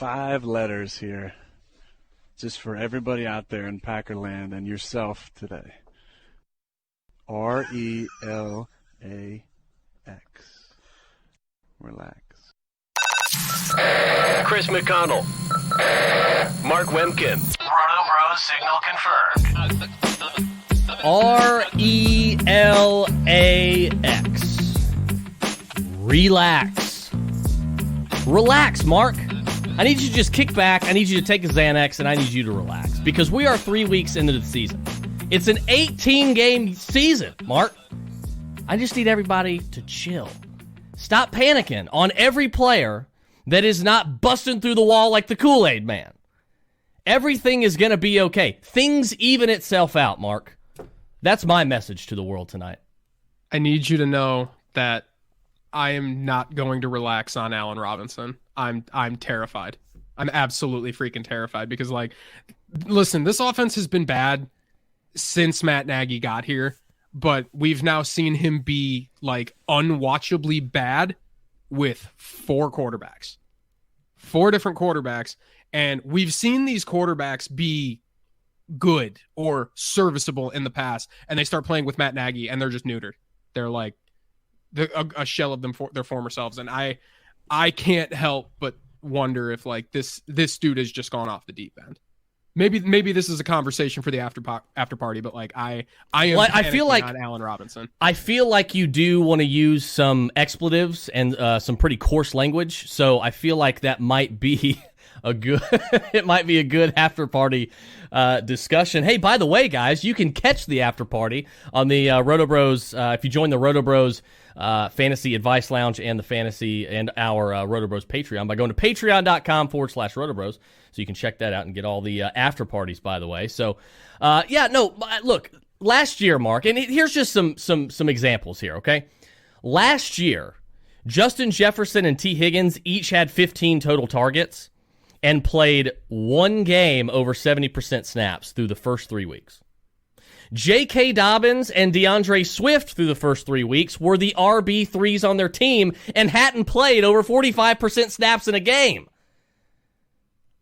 5 letters here, just for everybody out there in Packerland and yourself today. RELAX. Relax. Chris McConnell. Mark Wemkin. Roto Bros signal confirmed. RELAX. Relax. Relax, Mark. I need you to just kick back. I need you to take a Xanax, and I need you to relax. Because we are 3 weeks into the season. It's an 18-game season, Mark. I just need everybody to chill. Stop panicking on every player that is not busting through the wall like the Kool-Aid man. Everything is going to be okay. Things even itself out, Mark. That's my message to the world tonight. I need you to know that I am not going to relax on Allen Robinson. I'm terrified. I'm absolutely freaking terrified because, like, listen, this offense has been bad since Matt Nagy got here, but we've now seen him be, like, unwatchably bad with 4 quarterbacks. 4 different quarterbacks, and we've seen these quarterbacks be good or serviceable in the past, and they start playing with Matt Nagy, and they're just neutered. They're like a shell of them for their former selves, and I can't help but wonder if, like, this dude has just gone off the deep end. Maybe this is a conversation for the after party, but, like, I am. Well, I feel like on Allen Robinson. I feel like you do want to use some expletives and some pretty coarse language, so I feel like that might be a good. It might be a good after party discussion. Hey, by the way, guys, you can catch the after party on the Roto Bros. If you join the Roto Bros Fantasy Advice Lounge and the Fantasy and our Roto Bros Patreon by going to patreon.com/Roto Bros. So you can check that out and get all the after parties, by the way. So, look, last year, Mark, and here's just some examples here, okay? Last year, Justin Jefferson and T. Higgins each had 15 total targets and played 1 game over 70% snaps through the first 3 weeks. J.K. Dobbins and DeAndre Swift through the first 3 weeks were the RB3s on their team and hadn't played over 45% snaps in a game.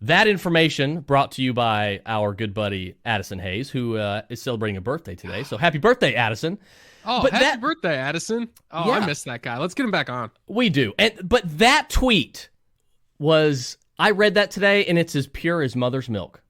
That information brought to you by our good buddy Addison Hayes, who is celebrating a birthday today. So happy birthday, Addison. Oh, happy birthday, Addison. Oh, yeah. I missed that guy. Let's get him back on. We do. But that tweet was, I read that today, and it's as pure as mother's milk.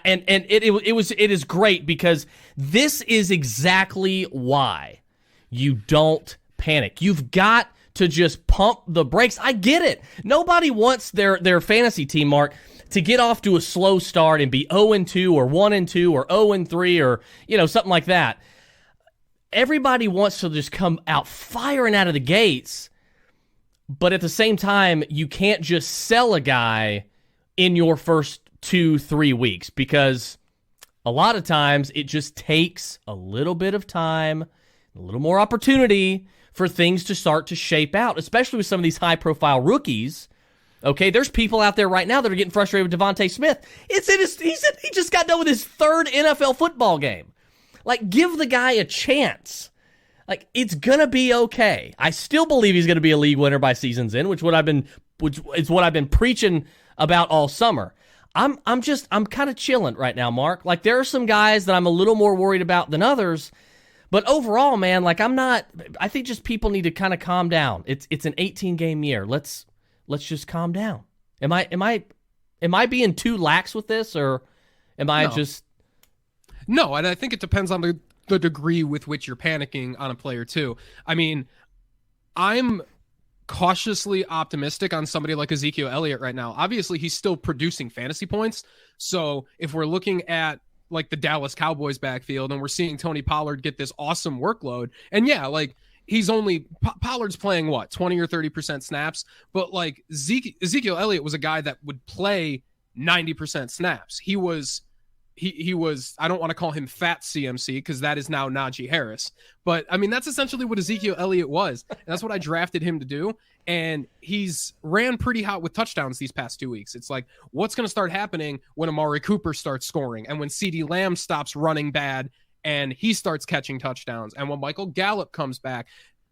It is great because this is exactly why you don't panic. You've got to just pump the brakes. I get it. Nobody wants their fantasy team, Mark, to get off to a slow start and be 0-2 or 1-2 or 0-3 or, something like that. Everybody wants to just come out firing out of the gates, but at the same time, you can't just sell a guy in your first 2-3 weeks because a lot of times it just takes a little bit of time, a little more opportunity for things to start to shape out, especially with some of these high-profile rookies. Okay, there's people out there right now that are getting frustrated with Devontae Smith. He just got done with his 3rd NFL football game. Like, give the guy a chance. Like, it's gonna be okay. I still believe he's gonna be a league winner by season's end, which is what I've been preaching about all summer. I'm kind of chilling right now, Mark. Like, there are some guys that I'm a little more worried about than others. But overall, man, like, I think just people need to kind of calm down. It's an 18-game year. Let's just calm down. Am I being too lax with this, or am I just? No, and I think it depends on the degree with which you're panicking on a player too. I mean, I'm cautiously optimistic on somebody like Ezekiel Elliott right now. Obviously, he's still producing fantasy points. So if we're looking at, like, the Dallas Cowboys backfield and we're seeing Tony Pollard get this awesome workload, and yeah, like, he's only Pollard's playing 20 or 30% snaps, but, like, Ezekiel Elliott was a guy that would play 90% snaps. He was I don't want to call him fat CMC because that is now Najee Harris, but I mean, that's essentially what Ezekiel Elliott was. And that's what I drafted him to do. And he's ran pretty hot with touchdowns these past 2 weeks. It's like, what's going to start happening when Amari Cooper starts scoring and when CeeDee Lamb stops running bad and he starts catching touchdowns, and when Michael Gallup comes back?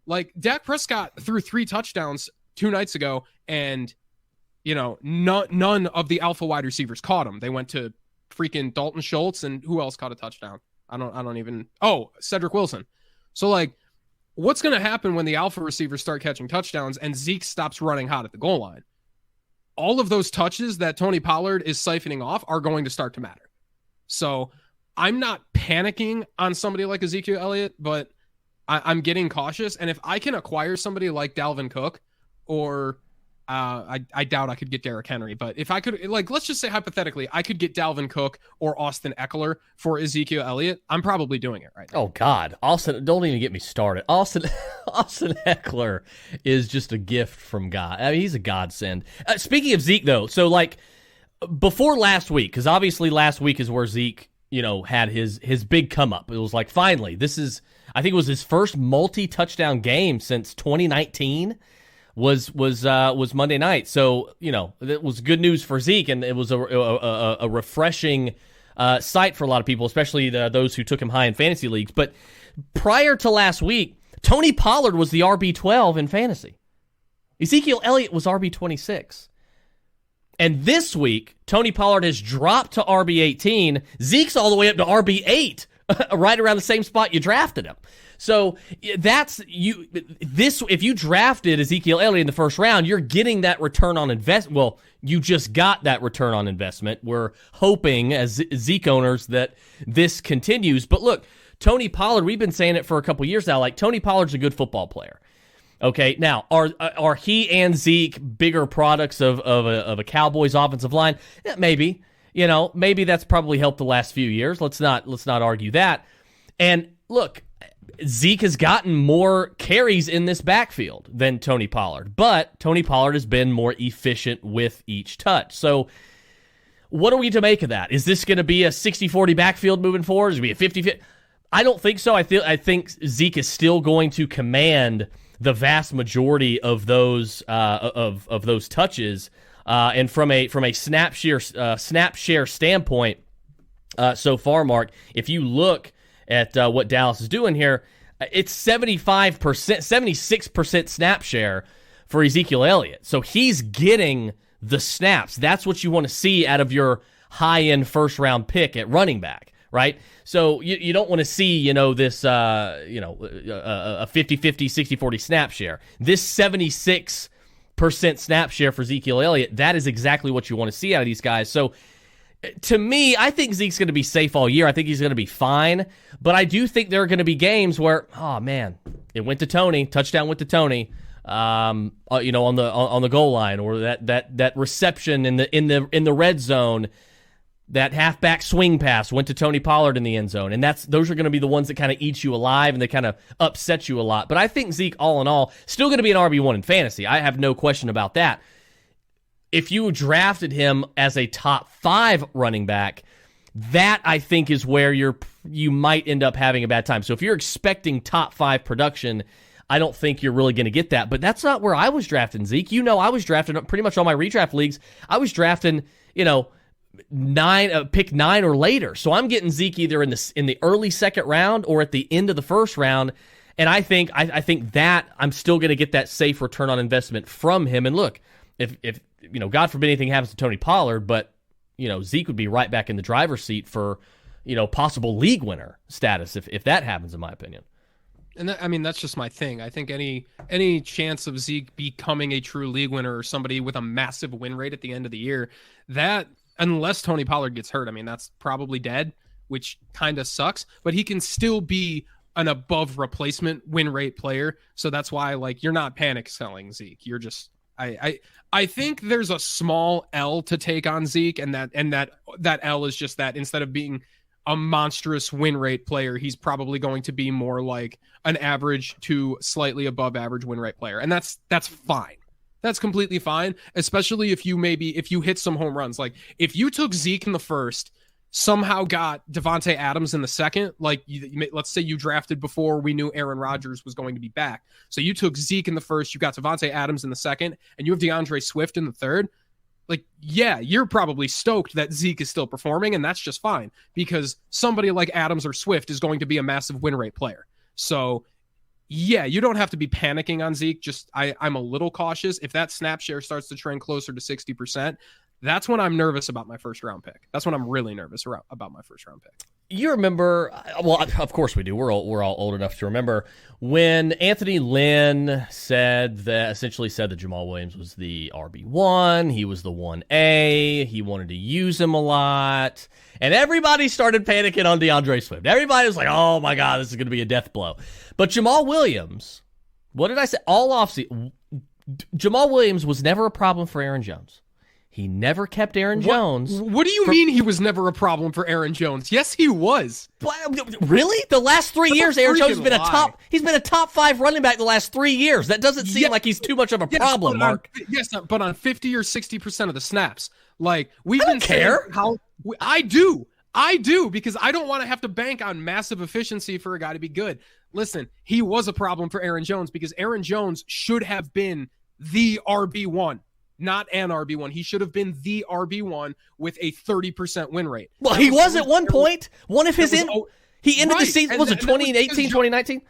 Like, Dak Prescott threw 3 touchdowns 2 nights ago, and none of the alpha wide receivers caught him. They went to freaking Dalton Schultz, and who else caught a touchdown? I don't even. Oh, Cedric Wilson. So like, what's going to happen when the alpha receivers start catching touchdowns and Zeke stops running hot at the goal line? All of those touches that Tony Pollard is siphoning off are going to start to matter. So I'm not panicking on somebody like Ezekiel Elliott, but I'm getting cautious. And if I can acquire somebody like Dalvin Cook, or I doubt I could get Derrick Henry, but if I could, like, let's just say hypothetically, I could get Dalvin Cook or Austin Eckler for Ezekiel Elliott, I'm probably doing it right now. Oh God, Austin! Don't even get me started. Austin Eckler is just a gift from God. I mean, he's a godsend. Speaking of Zeke, though, so like before last week, because obviously last week is where Zeke, had his big come up. It was like, finally, this is, I think it was his first multi-touchdown game since 2019. Was Monday night. So, it was good news for Zeke, and it was a refreshing sight for a lot of people, especially those who took him high in fantasy leagues. But prior to last week, Tony Pollard was the RB12 in fantasy. Ezekiel Elliott was RB26. And this week, Tony Pollard has dropped to RB18. Zeke's all the way up to RB8, right around the same spot you drafted him. So that's you. If you drafted Ezekiel Elliott in the first round, you're getting that return on investment. Well, you just got that return on investment. We're hoping as Zeke owners that this continues. But look, Tony Pollard, we've been saying it for a couple years now. Like, Tony Pollard's a good football player. Okay, now are he and Zeke bigger products of a Cowboys offensive line? Yeah, maybe. Maybe that's probably helped the last few years. Let's not argue that. And look, Zeke has gotten more carries in this backfield than Tony Pollard, but Tony Pollard has been more efficient with each touch. So what are we to make of that? Is this going to be a 60-40 backfield moving forward? Is it going to be a 50-50? I don't think so. I think Zeke is still going to command the vast majority of those of those touches. And from a snap share standpoint, so far, Mark, if you look at what Dallas is doing here, it's 75%, 76% snap share for Ezekiel Elliott. So he's getting the snaps. That's what you want to see out of your high-end first-round pick at running back, right? So you don't want to see, this, a 50-50, 60-40 snap share. This 76% snap share for Ezekiel Elliott, that is exactly what you want to see out of these guys. So to me, I think Zeke's going to be safe all year. I think he's going to be fine. But I do think there are going to be games where, oh man, it went to Tony, touchdown went to Tony, on the goal line, or that reception in the red zone, that halfback swing pass went to Tony Pollard in the end zone, and those are going to be the ones that kind of eat you alive and they kind of upset you a lot. But I think Zeke, all in all, still going to be an RB1 in fantasy. I have no question about that. If you drafted him as a top 5 running back, that I think is where you might end up having a bad time. So if you're expecting top 5 production, I don't think you're really going to get that. But that's not where I was drafting Zeke. I was drafting pretty much all my redraft leagues. I was drafting, pick 9 or later. So I'm getting Zeke either in the early second round or at the end of the first round. And I think that I'm still going to get that safe return on investment from him. And look, if God forbid anything happens to Tony Pollard, but Zeke would be right back in the driver's seat for possible league winner status if that happens, in my opinion. And that's just my thing. I think any chance of Zeke becoming a true league winner or somebody with a massive win rate at the end of the year, that, unless Tony Pollard gets hurt, that's probably dead, which kind of sucks. But he can still be an above replacement win rate player. So that's why, you're not panic selling Zeke. You're just I think there's a small L to take on Zeke, and that L is just that instead of being a monstrous win rate player, he's probably going to be more like an average to slightly above average win rate player. And that's fine. That's completely fine, especially if you hit some home runs. Like, if you took Zeke in the first, somehow got Devontae Adams in the second, let's say you drafted before we knew Aaron Rodgers was going to be back. So you took Zeke in the first, you got Devontae Adams in the second, and you have DeAndre Swift in the third. You're probably stoked that Zeke is still performing, and that's just fine because somebody like Adams or Swift is going to be a massive win rate player. So Yeah, you don't have to be panicking on Zeke. Just I'm a little cautious. If that snap share starts to trend closer to 60%, that's when I'm nervous about my first round pick. That's when I'm really nervous about my first round pick. You remember, well, of course we do. We're all old enough to remember when Anthony Lynn essentially said that Jamal Williams was the RB1. He was the 1A. He wanted to use him a lot. And everybody started panicking on DeAndre Swift. Everybody was like, oh my God, this is going to be a death blow. But Jamal Williams, what did I say? All offseason, Jamal Williams was never a problem for Aaron Jones. He never kept Aaron Jones. What do you mean he was never a problem for Aaron Jones? Yes, he was. Really? The last 3 years, Aaron Jones has been he's been a top 5 running back the last 3 years. That doesn't seem like he's too much of a problem, Mark. Yes, but on 50 or 60% of the snaps. Like, we've I been don't care. I do, because I don't want to have to bank on massive efficiency for a guy to be good. Listen, he was a problem for Aaron Jones because Aaron Jones should have been the RB1. Not an RB1. He should have been the RB1 with a 30% win rate. Well, he was at one point. One of his he ended the season, was it 2018, 2019?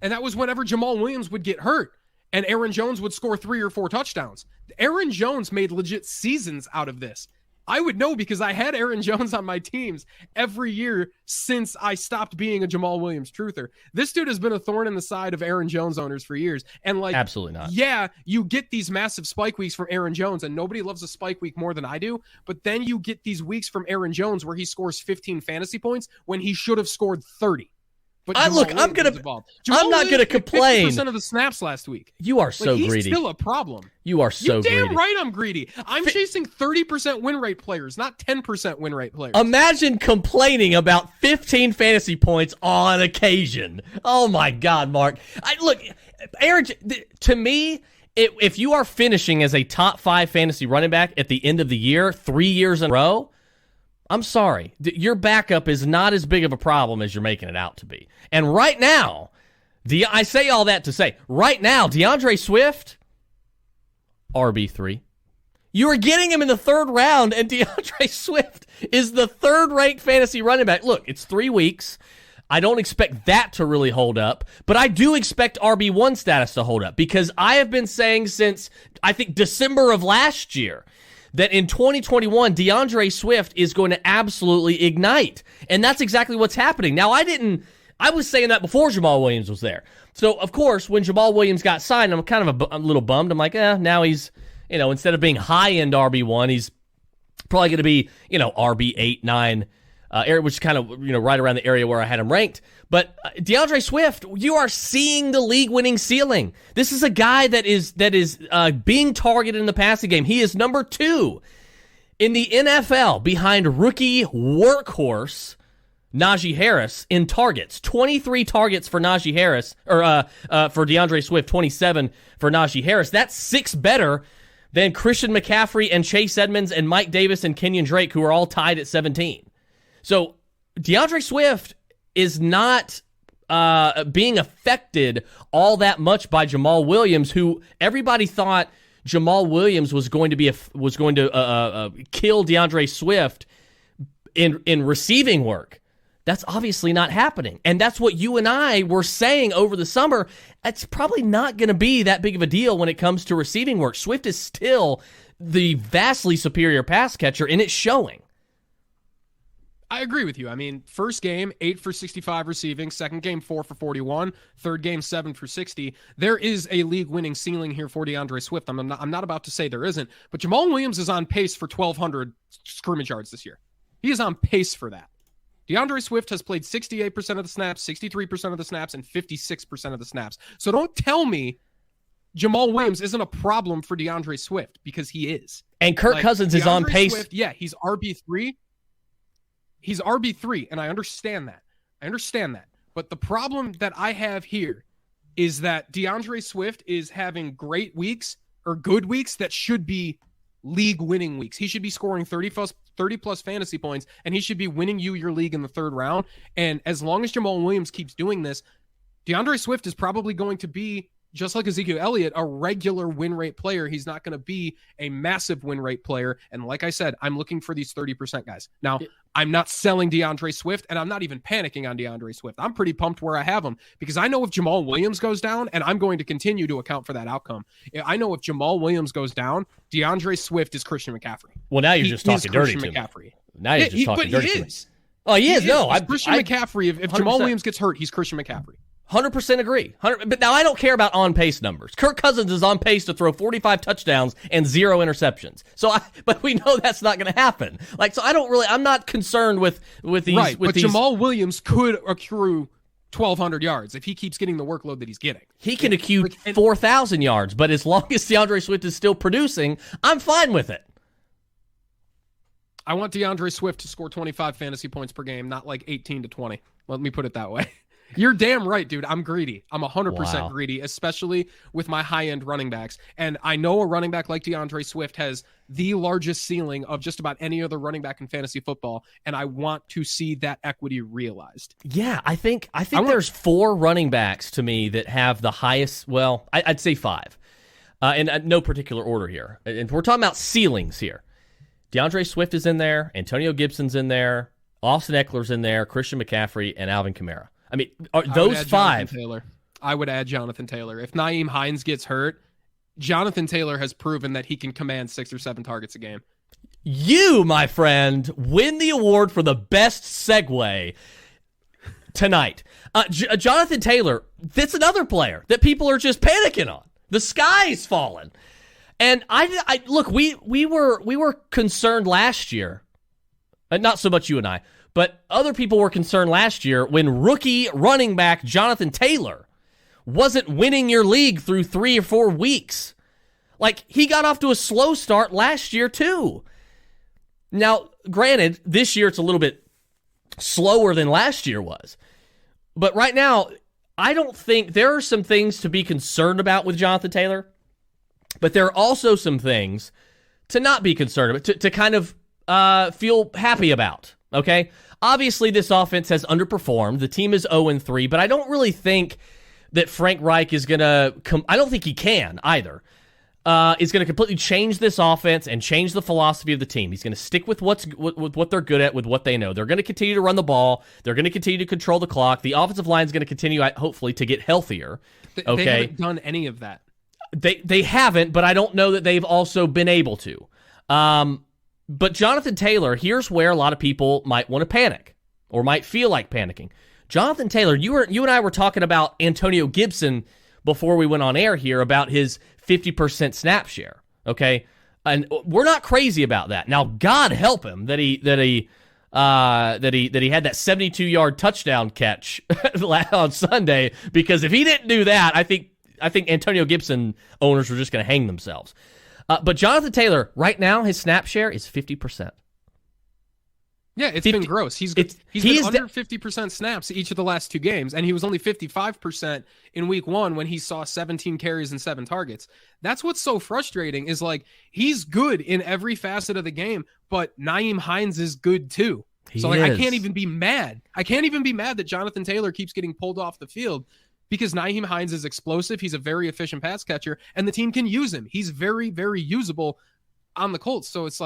And that was whenever Jamal Williams would get hurt and Aaron Jones would score 3 or 4 touchdowns. Aaron Jones made legit seasons out of this. I would know because I had Aaron Jones on my teams every year since I stopped being a Jamal Williams truther. This dude has been a thorn in the side of Aaron Jones owners for years. And like, absolutely not. Yeah, you get these massive spike weeks from Aaron Jones, and nobody loves a spike week more than I do. But then you get these weeks from Aaron Jones where he scores 15 fantasy points when he should have scored 30. But I'm not going to complain. 50% of the snaps last week. You are so greedy. He's still a problem. You are so greedy. You're damn right I'm greedy. I'm chasing 30% win rate players, not 10% win rate players. Imagine complaining about 15 fantasy points on occasion. Oh my God, Mark. Look, Aaron, to me, if you are finishing as a top 5 fantasy running back at the end of the year, 3 years in a row, I'm sorry. Your backup is not as big of a problem as you're making it out to be. And right now, I say all that to say, right now, DeAndre Swift, RB3. You are getting him in the 3rd round, and DeAndre Swift is the 3rd-ranked fantasy running back. Look, it's 3 weeks. I don't expect that to really hold up, but I do expect RB1 status to hold up because I have been saying since, I think, December of last year, that in 2021, DeAndre Swift is going to absolutely ignite. And that's exactly what's happening. Now, I was saying that before Jamal Williams was there. So, of course, when Jamal Williams got signed, I'm kind of a little bummed. I'm like, now he's, instead of being high-end RB1, he's probably going to be, RB8, 9, which is kind of, right around the area where I had him ranked. But DeAndre Swift, you are seeing the league-winning ceiling. This is a guy that is being targeted in the passing game. He is number 2 in the NFL behind rookie workhorse Najee Harris in targets. 23 targets for Najee Harris, or for DeAndre Swift, 27 for Najee Harris. That's 6 better than Christian McCaffrey and Chase Edmonds and Mike Davis and Kenyon Drake, who are all tied at 17. So DeAndre Swift is not being affected all that much by Jamal Williams, who everybody thought Jamal Williams was going to kill DeAndre Swift in receiving work. That's obviously not happening, and that's what you and I were saying over the summer. It's probably not going to be that big of a deal when it comes to receiving work. Swift is still the vastly superior pass catcher, and it's showing. I agree with you. I mean, first game, 8 for 65 receiving. Second game, 4 for 41. Third game, 7 for 60. There is a league-winning ceiling here for DeAndre Swift. I'm not about to say there isn't, but Jamal Williams is on pace for 1,200 scrimmage yards this year. He is on pace for that. DeAndre Swift has played 68% of the snaps, 63% of the snaps, and 56% of the snaps. So don't tell me Jamal Williams isn't a problem for DeAndre Swift, because he is. And Kirk Cousins is on pace. Swift, yeah, he's RB3. He's RB3, and I understand that. But the problem that I have here is that DeAndre Swift is having great weeks or good weeks that should be league-winning weeks. He should be scoring 30 plus fantasy points, and he should be winning you your league in the 3rd round. And as long as Jamal Williams keeps doing this, DeAndre Swift is probably going to be just like Ezekiel Elliott, a regular win rate player. He's not going to be a massive win rate player. And like I said, I'm looking for these 30% guys. Now, I'm not selling DeAndre Swift, and I'm not even panicking on DeAndre Swift. I'm pretty pumped where I have him because I know if Jamal Williams goes down, and I'm going to continue to account for that outcome. I know if Jamal Williams goes down, DeAndre Swift is Christian McCaffrey. Well, now you're just talking dirty to McCaffrey. me. Now you're just talking dirty to me. Oh, he is. No, he's Christian McCaffrey. If Jamal Williams gets hurt, he's Christian McCaffrey. 100% agree. But now I don't care about on-pace numbers. Kirk Cousins is on pace to throw 45 touchdowns and 0 interceptions. But we know that's not going to happen. So I'm not concerned with these. Right, but Jamal Williams could accrue 1,200 yards if he keeps getting the workload that he's getting. He can accrue 4,000 yards, but as long as DeAndre Swift is still producing, I'm fine with it. I want DeAndre Swift to score 25 fantasy points per game, not like 18 to 20. Let me put it that way. You're damn right, dude. I'm greedy. I'm 100% greedy, especially with my high-end running backs. And I know a running back like DeAndre Swift has the largest ceiling of just about any other running back in fantasy football, and I want to see that equity realized. Yeah, I think there's 4 running backs to me that have the highest, well, I'd say 5. In no particular order here. And we're talking about ceilings here. DeAndre Swift is in there, Antonio Gibson's in there, Austin Eckler's in there, Christian McCaffrey, and Alvin Kamara. I mean, those 5. I would add Jonathan Taylor. If Nyheim Hines gets hurt, Jonathan Taylor has proven that he can command 6 or 7 targets a game. You, my friend, win the award for the best segue tonight. Jonathan Taylor, that's another player that people are just panicking on. The sky's falling. And I look, we were concerned last year, not so much you and I, but other people were concerned last year when rookie running back Jonathan Taylor wasn't winning your league through 3 or 4 weeks. He got off to a slow start last year too. Now, granted, this year it's a little bit slower than last year was. But right now, I don't think there are some things to be concerned about with Jonathan Taylor, but there are also some things to not be concerned about, to kind of feel happy about. Okay? Obviously, this offense has underperformed. The team is 0-3, but I don't really think that Frank Reich is going to I don't think he can either. Is going to completely change this offense and change the philosophy of the team. He's going to stick with what they're good at, with what they know. They're going to continue to run the ball. They're going to continue to control the clock. The offensive line is going to continue, hopefully, to get healthier. Okay? They haven't done any of that. They haven't, but I don't know that they've also been able to. But Jonathan Taylor, here's where a lot of people might want to panic or might feel like panicking. Jonathan Taylor, you and I were talking about Antonio Gibson before we went on air here about his 50% snap share. Okay, and we're not crazy about that. Now, God help him that he had that 72-yard touchdown catch on Sunday, because if he didn't do that, I think Antonio Gibson owners were just going to hang themselves. But Jonathan Taylor, right now, his snap share is 50%. Yeah, it's been gross. He's been under 50% snaps each of the last 2 games, and he was only 55% in week 1 when he saw 17 carries and 7 targets. That's what's so frustrating is he's good in every facet of the game, but Nyheim Hines is good too. I can't even be mad. I can't even be mad that Jonathan Taylor keeps getting pulled off the field, because Nyheim Hines is explosive. He's a very efficient pass catcher, and the team can use him. He's very, very usable on the Colts. So it's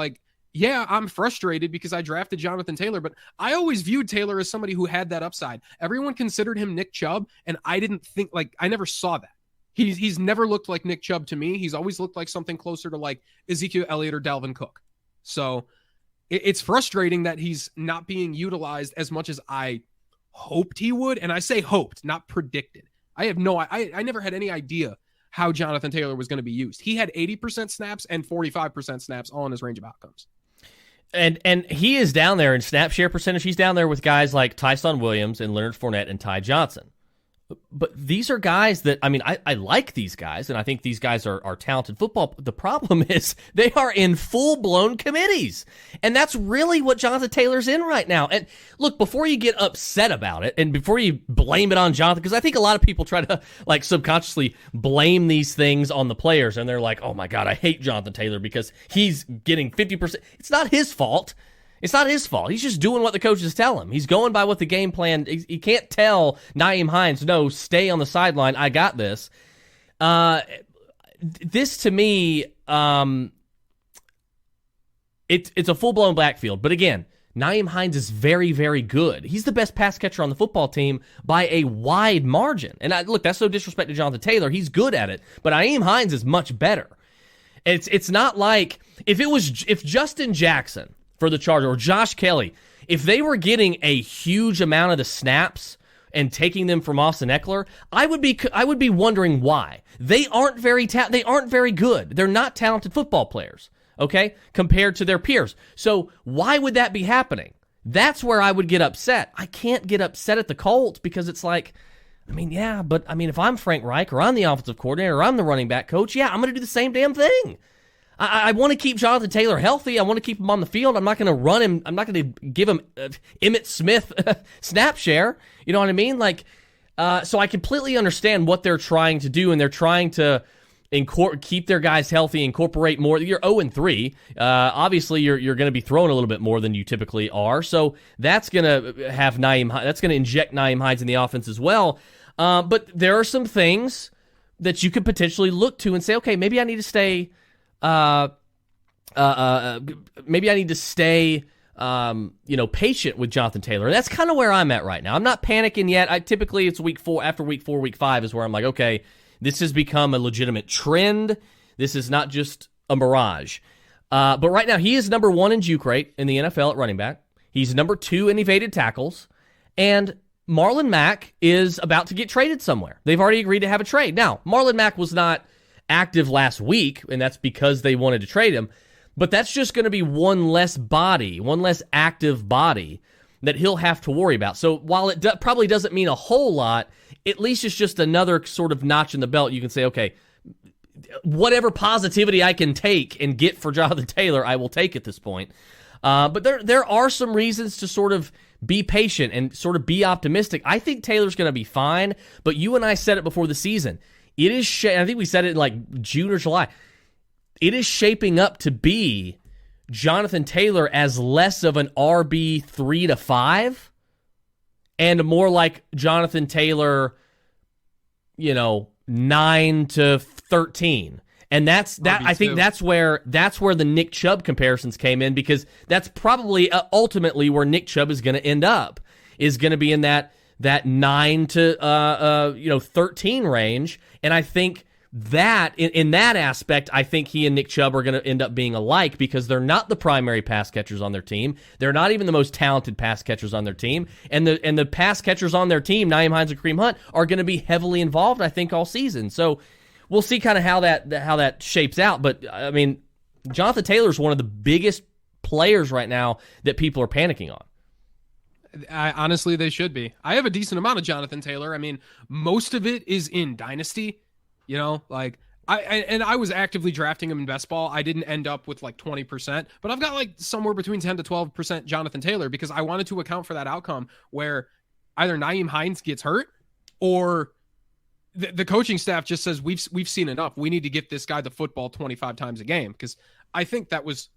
yeah, I'm frustrated because I drafted Jonathan Taylor, but I always viewed Taylor as somebody who had that upside. Everyone considered him Nick Chubb, and I didn't think, I never saw that. He's never looked like Nick Chubb to me. He's always looked like something closer to Ezekiel Elliott or Dalvin Cook. So it's frustrating that he's not being utilized as much as I hoped he would. And I say hoped, not predicted. I never had any idea how Jonathan Taylor was going to be used. He had 80% snaps and 45% snaps all in his range of outcomes. And he is down there in snap share percentage. He's down there with guys like Tyson Williams and Leonard Fournette and Ty Johnson. But these are guys that, I like these guys, and I think these guys are talented football. The problem is they are in full-blown committees, and that's really what Jonathan Taylor's in right now. And look, before you get upset about it, and before you blame it on Jonathan, because I think a lot of people try to subconsciously blame these things on the players, and they're like, oh my God, I hate Jonathan Taylor because he's getting 50%. It's not his fault. It's not his fault. He's just doing what the coaches tell him. He's going by what the game plan. He can't tell Nyheim Hines, no, stay on the sideline. I got this. This to me, it's a full-blown backfield. But again, Nyheim Hines is very, very good. He's the best pass catcher on the football team by a wide margin. And look, that's no disrespect to Jonathan Taylor. He's good at it. But Nyheim Hines is much better. It's not like if Justin Jackson for the Chargers or Josh Kelly, if they were getting a huge amount of the snaps and taking them from Austin Eckler, I would be wondering why. They aren't very good. They're not talented football players, okay, compared to their peers. So why would that be happening? That's where I would get upset. I can't get upset at the Colts because it's like, if I'm Frank Reich or I'm the offensive coordinator or I'm the running back coach, I'm going to do the same damn thing. I want to keep Jonathan Taylor healthy. I want to keep him on the field. I'm not going to run him. I'm not going to give him Emmitt Smith snap share. You know what I mean? So I completely understand what they're trying to do, and they're trying to keep their guys healthy, incorporate more. You're 0-3. Obviously, you're going to be throwing a little bit more than you typically are. So that's going to have that's going to inject Nyheim Hines in the offense as well. But there are some things that you could potentially look to and say, okay, maybe I need to stay. Patient with Jonathan Taylor. That's kind of where I'm at right now. I'm not panicking yet. Typically it's week 4. After week 4, week 5 is where I'm like, okay, this has become a legitimate trend. This is not just a mirage. But right now he is number 1 in juke rate in the NFL at running back. He's number 2 in evaded tackles, and Marlon Mack is about to get traded somewhere. They've already agreed to have a trade. Now, Marlon Mack was not active last week, and that's because they wanted to trade him. But that's just going to be one less active body that he'll have to worry about. So while it probably doesn't mean a whole lot, at least it's just another sort of notch in the belt. You can say, okay, whatever positivity I can take and get for Jonathan Taylor, I will take at this point. But there are some reasons to sort of be patient and sort of be optimistic. I think Taylor's going to be fine, but you and I said it before the season. It is, I think we said it in like June or July. It is shaping up to be Jonathan Taylor as less of an RB 3 to 5 and more like Jonathan Taylor, 9 to 13. And that's that. I think that's where the Nick Chubb comparisons came in, because that's probably ultimately where Nick Chubb is going to end up, is going to be in that 9 to 13 range. And I think that in that aspect, I think he and Nick Chubb are going to end up being alike, because they're not the primary pass catchers on their team. They're not even the most talented pass catchers on their team. And the pass catchers on their team, Nyheim Hines and Kareem Hunt, are going to be heavily involved, I think, all season. So we'll see kind of how that shapes out. But I mean, Jonathan Taylor is one of the biggest players right now that people are panicking on. Honestly, they should be. I have a decent amount of Jonathan Taylor. I mean, most of it is in Dynasty. I was actively drafting him in best ball. I didn't end up with like 20%, but I've got like somewhere between 10 to 12% Jonathan Taylor, because I wanted to account for that outcome where either Nyheim Hines gets hurt or the coaching staff just says, we've seen enough. We need to get this guy the football 25 times a game, because I think that was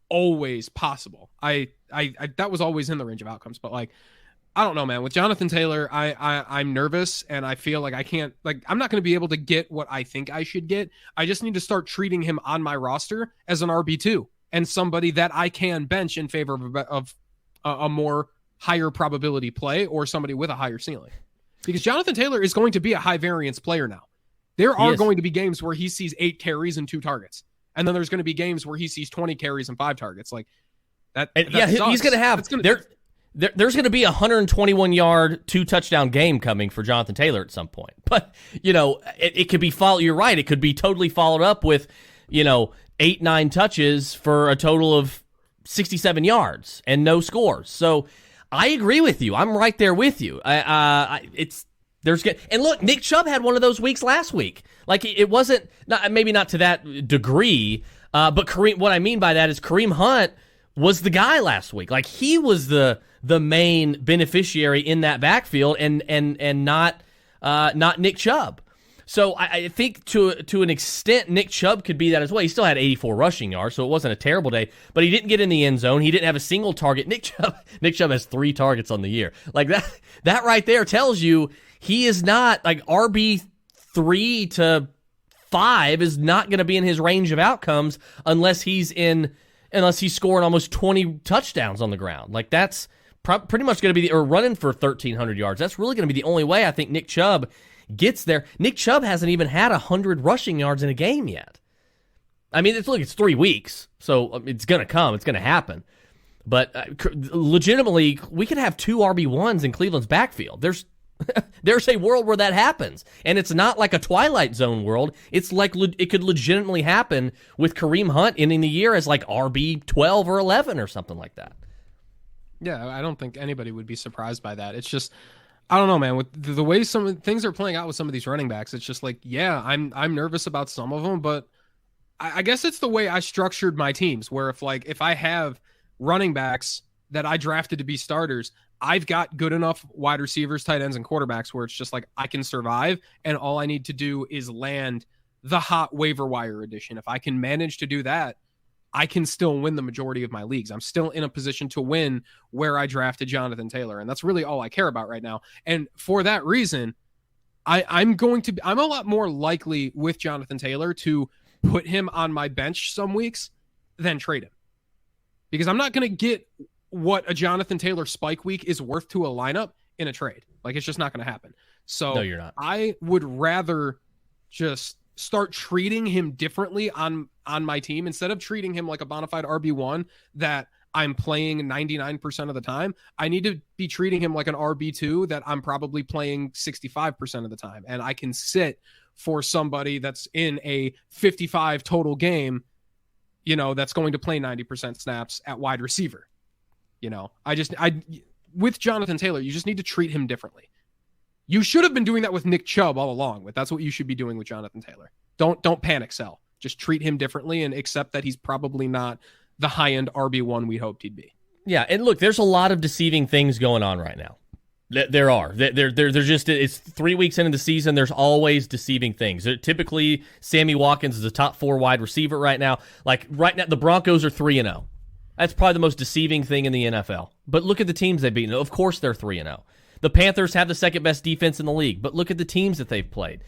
always possible. I that was always in the range of outcomes, but like, I don't know, man. With Jonathan Taylor, I'm nervous, and I feel like I'm not going to be able to get what I think I should get. I just need to start treating him on my roster as an RB2 and somebody that I can bench in favor of a more higher probability play, or somebody with a higher ceiling. Because Jonathan Taylor is going to be a high variance player now. There are going to be games where he sees 8 carries and 2 targets. And then there's going to be games where he sees 20 carries and 5 targets. Like that. He's going to have there's going to be a 121-yard, 2-touchdown game coming for Jonathan Taylor at some point. But, it could be followed. You're right. It could be totally followed up with, 8-9 touches for a total of 67 yards and no scores. So I agree with you. I'm right there with you. And look, Nick Chubb had one of those weeks last week. Like, it wasn't, maybe not to that degree, but what I mean by that is Kareem Hunt was the guy last week. Like, he was the main beneficiary in that backfield, and not Nick Chubb. So I think to an extent, Nick Chubb could be that as well. He still had 84 rushing yards, so it wasn't a terrible day. But he didn't get in the end zone. He didn't have a single target. Nick Chubb has 3 targets on the year. Like that right there tells you he is not like RB3 to 5 is not going to be in his range of outcomes unless he's scoring almost 20 touchdowns on the ground. Like that's pretty much going to be or running for 1,300 yards. That's really going to be the only way I think Nick Chubb gets there. Nick Chubb hasn't even had 100 rushing yards in a game yet. I mean, it's 3 weeks, so it's going to come. It's going to happen. But legitimately, we could have 2 RB1s in Cleveland's backfield. There's a world where that happens, and it's not like a Twilight Zone world. It's like it could legitimately happen with Kareem Hunt ending the year as like RB12 or 11 or something like that. Yeah, I don't think anybody would be surprised by that. It's just, I don't know, man. With the way some things are playing out with some of these running backs, it's just like, yeah, I'm nervous about some of them, but I guess it's the way I structured my teams, where if I have running backs that I drafted to be starters, I've got good enough wide receivers, tight ends, and quarterbacks where it's just like I can survive, and all I need to do is land the hot waiver wire edition. If I can manage to do that, I can still win the majority of my leagues. I'm still in a position to win where I drafted Jonathan Taylor, and that's really all I care about right now. And for that reason, I'm a lot more likely with Jonathan Taylor to put him on my bench some weeks than trade him, because I'm not going to get what a Jonathan Taylor spike week is worth to a lineup in a trade. Like, it's just not going to happen. So no, you're not. I would rather just start treating him differently on my team. Instead of treating him like a bona fide RB1 that I'm playing 99% of the time, I need to be treating him like an RB2 that I'm probably playing 65% of the time. And I can sit for somebody that's in a 55 total game, that's going to play 90% snaps at wide receiver. With Jonathan Taylor, you just need to treat him differently. You should have been doing that with Nick Chubb all along, but that's what you should be doing with Jonathan Taylor. Don't panic sell. Just treat him differently and accept that he's probably not the high-end RB1 we hoped he'd be. Yeah, and look, there's a lot of deceiving things going on right now. There are. There's just, it's 3 weeks into the season. There's always deceiving things. Typically, Sammy Watkins is a top 4 wide receiver right now. Like right now, the Broncos are 3-0. That's probably the most deceiving thing in the NFL. But look at the teams they've beaten. Of course, they're 3-0. The Panthers have the second best defense in the league. But look at the teams that they've played.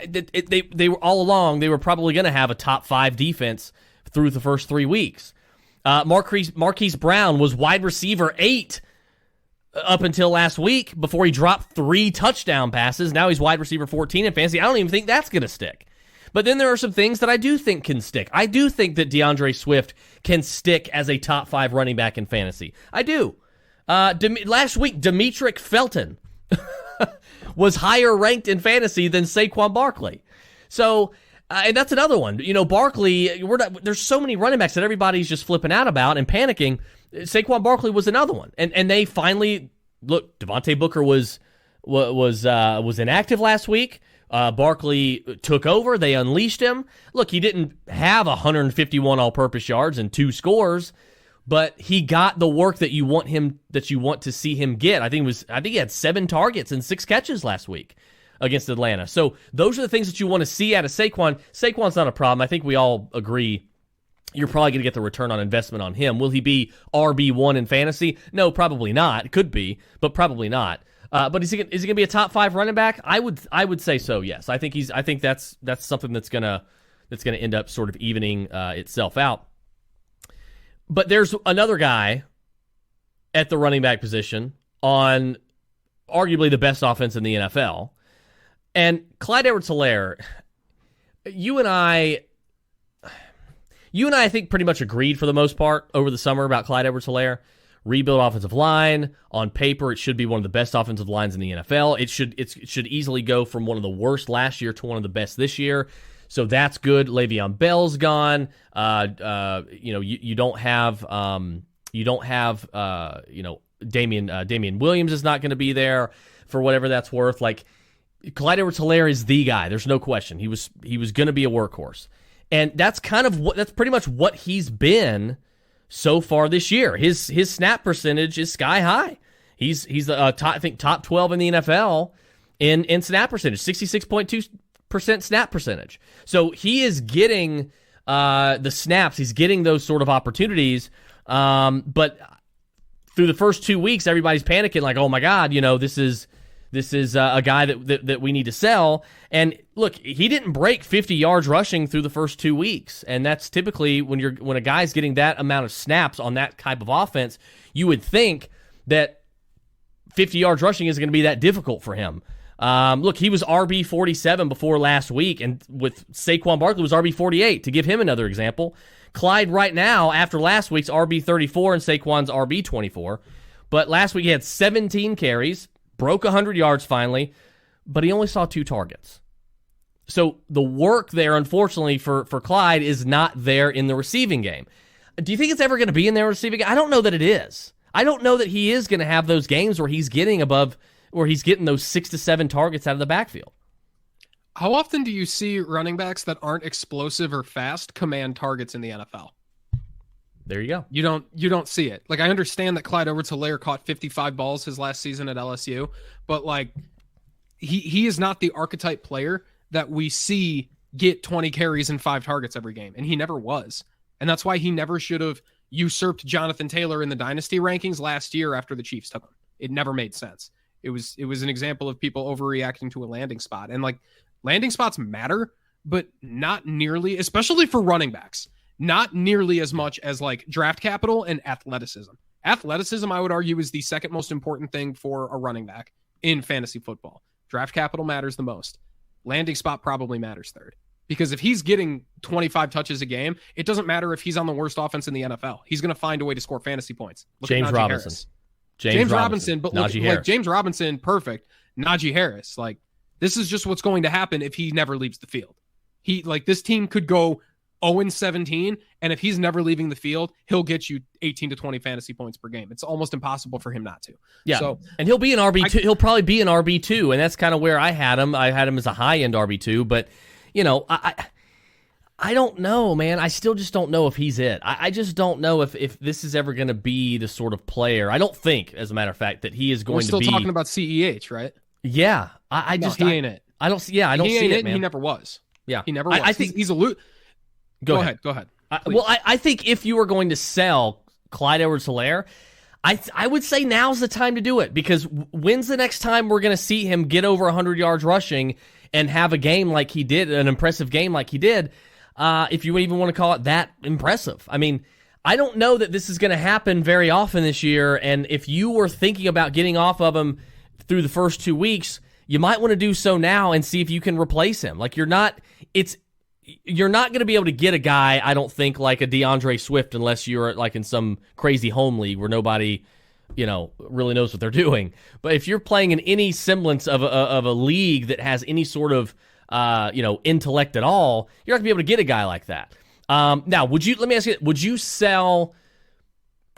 They were all along. They were probably going to have a top 5 defense through the first 3 weeks. Marquise Brown was wide receiver 8 up until last week before he dropped 3 touchdown passes. Now he's wide receiver 14 in fantasy. I don't even think that's going to stick. But then there are some things that I do think can stick. I do think that DeAndre Swift can stick as a top 5 running back in fantasy. I do. Last week, Demetric Felton was higher ranked in fantasy than Saquon Barkley. So, and that's another one. Barkley, there's so many running backs that everybody's just flipping out about and panicking. Saquon Barkley was another one. And they finally, look, Devontae Booker was inactive last week. Barkley took over. They unleashed him. Look, he didn't have 151 all-purpose yards and 2 scores, but he got the work that you want to see him get. I think he had 7 targets and 6 catches last week against Atlanta. So those are the things that you want to see out of Saquon. Saquon's not a problem. I think we all agree you're probably going to get the return on investment on him. Will he be RB1 in fantasy? No, probably not. It could be, but probably not. But is he going to be a top 5 running back? I would say so. Yes, I think that's something that's gonna end up sort of evening itself out. But there's another guy at the running back position on arguably the best offense in the NFL, and Clyde Edwards-Helaire. You and I think pretty much agreed for the most part over the summer about Clyde Edwards-Helaire. Rebuild offensive line. On paper, it should be one of the best offensive lines in the NFL. It should easily go from one of the worst last year to one of the best this year. So that's good. Le'Veon Bell's gone. You don't have Damian Williams is not going to be there for whatever that's worth. Like, Clyde Edwards-Helaire is the guy. There's no question. He was going to be a workhorse, and that's pretty much what he's been so far this year. His snap percentage is sky high. He's top 12 in the NFL in snap percentage, 66.2% snap percentage. So he is getting the snaps. He's getting those sort of opportunities. But through the first 2 weeks, everybody's panicking like, oh my God, this is This is a guy that we need to sell. And look, he didn't break 50 yards rushing through the first 2 weeks, and that's typically when a guy's getting that amount of snaps on that type of offense, you would think that 50 yards rushing isn't going to be that difficult for him. Look, he was RB 47 before last week, and with Saquon Barkley was RB 48. To give him another example, Clyde right now after last week's RB 34 and Saquon's RB 24, but last week he had 17 carries. Broke 100 yards finally, but he only saw 2 targets. So the work there, unfortunately, for Clyde is not there in the receiving game. Do you think it's ever going to be in their receiving game? I don't know that it is. I don't know that he is going to have those games where he's getting those 6 to 7 targets out of the backfield. How often do you see running backs that aren't explosive or fast command targets in the NFL? There you go. You don't see it. Like, I understand that Clyde Edwards-Helaire caught 55 balls his last season at LSU, but like he is not the archetype player that we see get 20 carries and 5 targets every game, and he never was. And that's why he never should have usurped Jonathan Taylor in the dynasty rankings last year after the Chiefs took him. It never made sense. It was an example of people overreacting to a landing spot. And like, landing spots matter, but not nearly, especially for running backs. Not nearly as much as like draft capital and athleticism. Athleticism, I would argue, is the second most important thing for a running back in fantasy football. Draft capital matters the most. Landing spot probably matters third. Because if he's getting 25 touches a game, it doesn't matter if he's on the worst offense in the NFL. He's going to find a way to score fantasy points. Look James at Najee Robinson. Harris. James Robinson, but look, Najee Harris. like James Robinson, perfect. Najee Harris, like, this is just what's going to happen if he never leaves the field. This team could go 0-17, and if he's never leaving the field, he'll get you 18 to 20 fantasy points per game. It's almost impossible for him not to. Yeah, so, and he'll be an RB2. He'll probably be an RB2, and that's kind of where I had him. I had him as a high-end RB2, but, I don't know, man. I still just don't know if he's it. I just don't know if this is ever going to be the sort of player. I don't think, as a matter of fact, that he is going to be. We're still talking about CEH, right? Yeah. He ain't it. I don't see it, man. He never was. Yeah. He never was. I think he's a loot. Go ahead. I think if you were going to sell Clyde Edwards-Helaire, I would say now's the time to do it, because when's the next time we're going to see him get over 100 yards rushing and have a game like he did, an impressive game like he did, if you even want to call it that impressive. I mean, I don't know that this is going to happen very often this year, and if you were thinking about getting off of him through the first 2 weeks, you might want to do so now and see if you can replace him. Like, you're not going to be able to get a guy, I don't think, like a DeAndre Swift, unless you're like in some crazy home league where nobody, really knows what they're doing. But if you're playing in any semblance of a league that has any sort of, intellect at all, you're not gonna be able to get a guy like that. Now, let me ask you, would you sell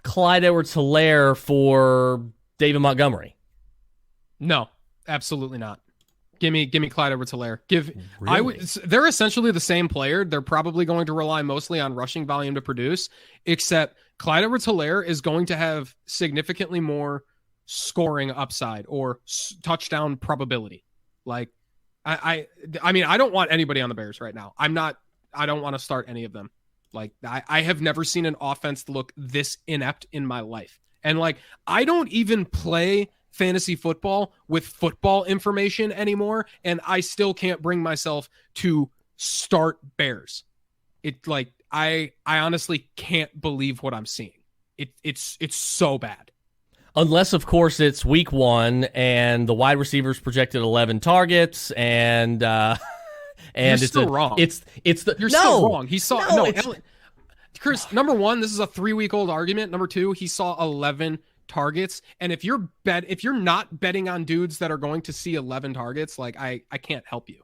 Clyde Edwards-Helaire for David Montgomery? No, absolutely not. Give me Clyde Edwards-Helaire. Really? They're essentially the same player. They're probably going to rely mostly on rushing volume to produce, except Clyde Edwards-Helaire is going to have significantly more scoring upside or touchdown probability. Like, I mean, I don't want anybody on the Bears right now. I don't want to start any of them. Like, I have never seen an offense look this inept in my life. And like, I don't even play fantasy football with football information anymore, and I still can't bring myself to start Bears. It like, I honestly can't believe what I'm seeing. It's so bad. Unless, of course, it's week 1 and the wide receivers projected 11 targets, and You're it's still wrong. You're still wrong. He saw Chris. Number 1, this is a 3-week-old argument. Number 2, he saw 11 targets, and if you're not betting on dudes that are going to see 11 targets, like I can't help you.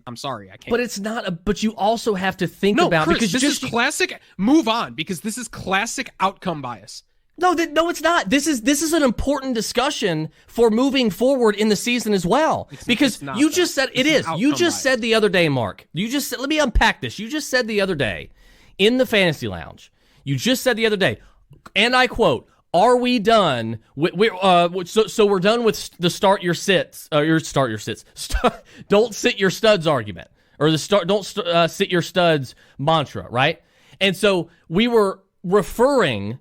I'm sorry, I can't. But it's not. But you also have to think about, Chris, because this is classic. Move on, because this is classic outcome bias. No, it's not. This is an important discussion for moving forward in the season as well. Because you just said it is. You just said the other day, Mark. You just said, let me unpack this. You just said the other day in the Fantasy Lounge. You just said the other day, and I quote, "Are we done? So we're done with the start your sits. Don't sit your studs argument, or the don't sit your studs mantra, right?" And so we were referring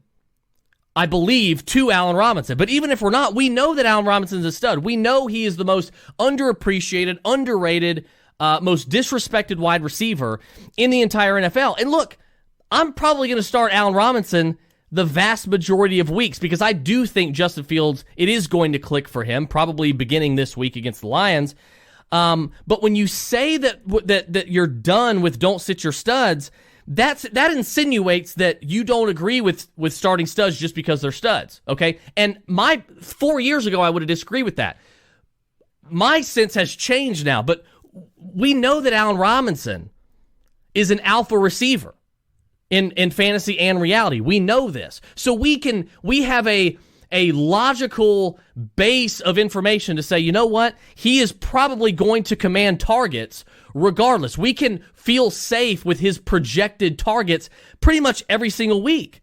I believe, to Allen Robinson. But even if we're not, we know that Allen Robinson's a stud. We know he is the most underappreciated, underrated, most disrespected wide receiver in the entire NFL. And look, I'm probably going to start Allen Robinson the vast majority of weeks because I do think Justin Fields, it is going to click for him, probably beginning this week against the Lions. But when you say that you're done with don't sit your studs, that insinuates that you don't agree with starting studs just because they're studs, okay? And 4 years ago, I would have disagreed with that. My sense has changed now, but we know that Allen Robinson is an alpha receiver in fantasy and reality. We know this. So we have a logical base of information to say, you know what? He is probably going to command targets regardless. We can feel safe with his projected targets pretty much every single week.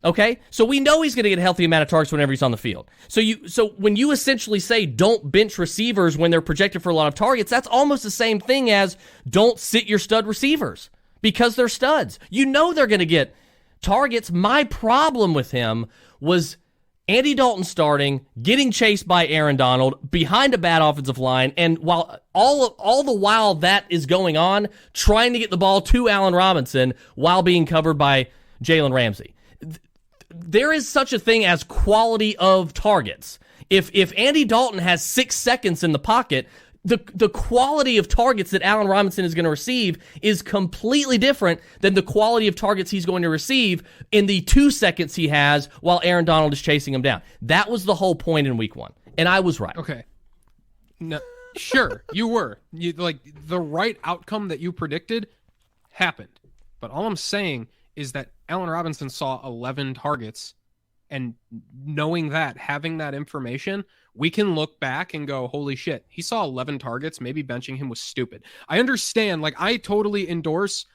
Okay? So we know he's going to get a healthy amount of targets whenever he's on the field. So when you essentially say don't bench receivers when they're projected for a lot of targets, that's almost the same thing as don't sit your stud receivers because they're studs. You know they're going to get targets. My problem with him was Andy Dalton starting, getting chased by Aaron Donald behind a bad offensive line, and while all the while that is going on, trying to get the ball to Allen Robinson while being covered by Jalen Ramsey. There is such a thing as quality of targets. If Andy Dalton has 6 seconds in the pocket, the quality of targets that Allen Robinson is going to receive is completely different than the quality of targets he's going to receive in the 2 seconds he has while Aaron Donald is chasing him down. That was the whole point in week 1, and I was right. Okay. No, sure, you were. The right outcome that you predicted happened. But all I'm saying is that Allen Robinson saw 11 targets, and knowing that, having that information, we can look back and go, holy shit, he saw 11 targets. Maybe benching him was stupid. I understand. I totally endorse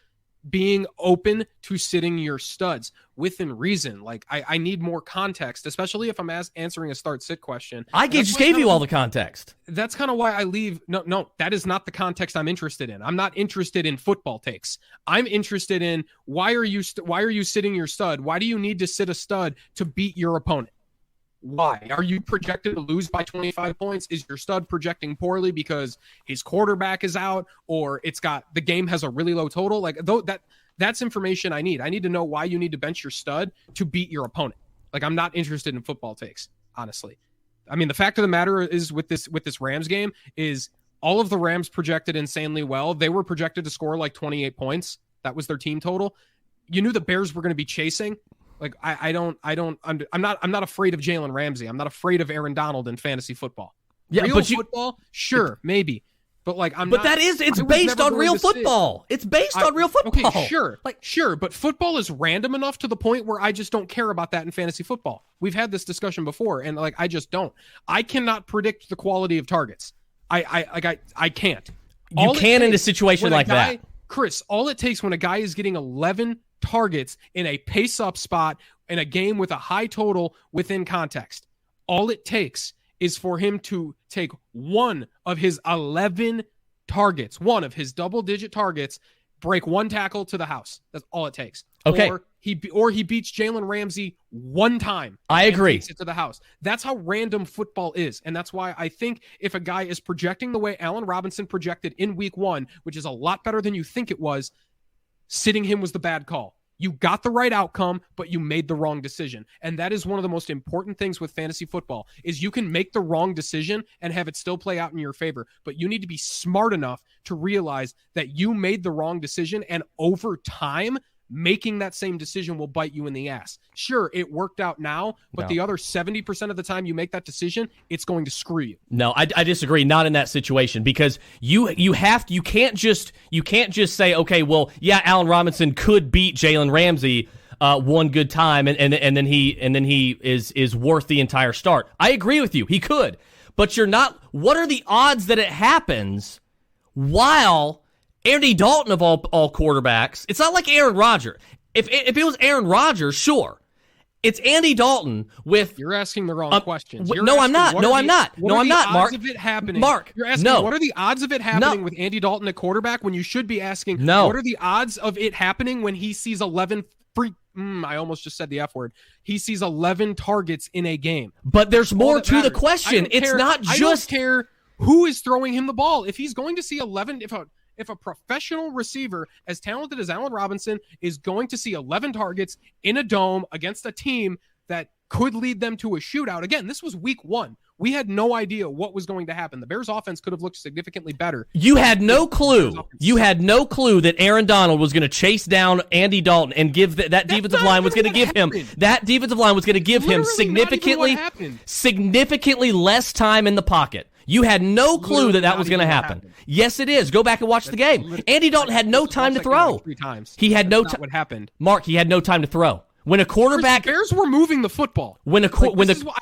being open to sitting your studs within reason. I need more context, especially if I'm answering a start-sit question. I just gave you all the context. That's kind of why I leave. No, that is not the context I'm interested in. I'm not interested in football takes. I'm interested in why are you sitting your stud? Why do you need to sit a stud to beat your opponent? Why? Are you projected to lose by 25 points? Is your stud projecting poorly because his quarterback is out, or the game has a really low total? That's information I need. I need to know why you need to bench your stud to beat your opponent. I'm not interested in football takes, honestly. I mean, the fact of the matter is with this Rams game is all of the Rams projected insanely well. They were projected to score 28 points. That was their team total. You knew the Bears were going to be chasing. I'm not afraid of Jalen Ramsey. I'm not afraid of Aaron Donald in fantasy football. Yeah, real football, sure, maybe. But it's based on real football. It's based on real football. Okay, sure. Sure, but football is random enough to the point where I just don't care about that in fantasy football. We've had this discussion before, and I just don't. I cannot predict the quality of targets. I can't. You can in a situation like that. Chris, all it takes when a guy is getting 11 targets in a pace-up spot in a game with a high total within context, all it takes is for him to take one of his 11 targets, one of his double-digit targets, break one tackle to the house. That's all it takes. Okay. Or he beats Jalen Ramsey one time. I agree. Takes it to the house. That's how random football is. And that's why I think if a guy is projecting the way Allen Robinson projected in week 1, which is a lot better than you think it was, sitting him was the bad call. You got the right outcome, but you made the wrong decision. And that is one of the most important things with fantasy football is you can make the wrong decision and have it still play out in your favor. But you need to be smart enough to realize that you made the wrong decision, and over time, making that same decision will bite you in the ass. Sure, it worked out now, but the other 70% of the time you make that decision, it's going to screw you. No, I disagree. Not in that situation, because you can't just say, okay, well, yeah, Allen Robinson could beat Jalen Ramsey one good time, and then he is worth the entire start. I agree with you. He could, but you're not. What are the odds that it happens while Andy Dalton of all quarterbacks? It's not like Aaron Rodgers. If it was Aaron Rodgers, sure. It's Andy Dalton with. You're asking the wrong questions. No, I'm not. No, I'm not. No, I'm not, Mark. What are the odds of it happening? Mark, you're asking, no. What are the odds of it happening with Andy Dalton at quarterback when you should be asking, no. What are the odds of it happening when he sees 11 I almost just said the F word. He sees 11 targets in a game. But there's more to the matters. question. It's not I just don't care who is throwing him the ball. If he's going to see 11, if a professional receiver as talented as Allen Robinson is going to see 11 targets in a dome against a team that could lead them to a shootout. Again, this was week 1. We had no idea what was going to happen. The Bears offense could have looked significantly better. You had no clue. You had no clue that Aaron Donald was going to chase down Andy Dalton and give that defensive line was going to give him that defensive line was going to give him significantly less time in the pocket. You had no clue that was going to happen. Yes, it is. Go back and watch the game. Andy Dalton had no time to throw. 3 times. He had no time. What happened? Mark, he had no time to throw. When a quarterback, the Bears were moving the football. I